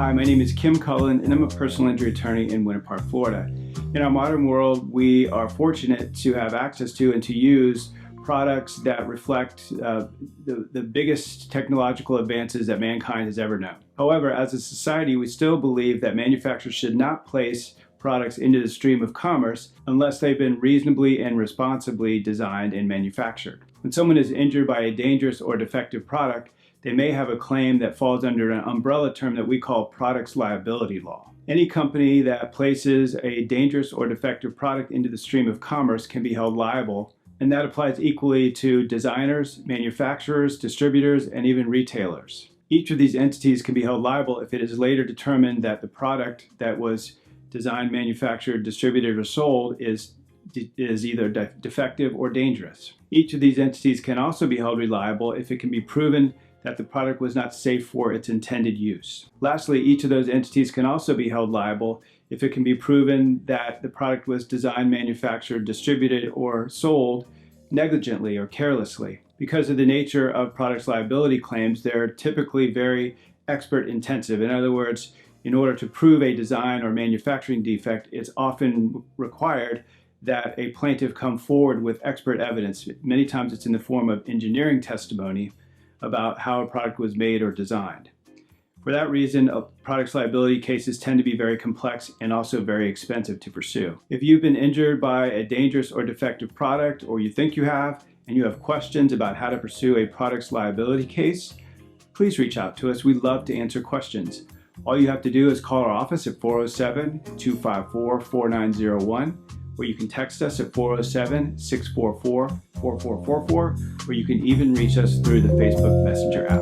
Hi, my name is Kim Cullen, and I'm a personal injury attorney in Winter Park, Florida. In our modern world, we are fortunate to have access to and to use products that reflect the biggest technological advances that mankind has ever known. However, as a society, we still believe that manufacturers should not place products into the stream of commerce unless they've been reasonably and responsibly designed and manufactured. When someone is injured by a dangerous or defective product, they may have a claim that falls under an umbrella term that we call products liability law. Any company that places a dangerous or defective product into the stream of commerce can be held liable, and that applies equally to designers, manufacturers, distributors, and even retailers. Each of these entities can be held liable if it is later determined that the product that was designed, manufactured, distributed, or sold is either defective or dangerous. Each of these entities can also be held liable if it can be proven that the product was not safe for its intended use. Lastly, each of those entities can also be held liable if it can be proven that the product was designed, manufactured, distributed, or sold negligently or carelessly. Because of the nature of products liability claims, they're typically very expert intensive. In other words, in order to prove a design or manufacturing defect, it's often required that a plaintiff come forward with expert evidence. Many times it's in the form of engineering testimony about how a product was made or designed. For that reason, products liability cases tend to be very complex and also very expensive to pursue. If you've been injured by a dangerous or defective product, or you think you have, and you have questions about how to pursue a products liability case, please reach out to us. We'd love to answer questions. All you have to do is call our office at 407-254-4901, or you can text us at 407-644-4444, or you can even reach us through the Facebook Messenger app.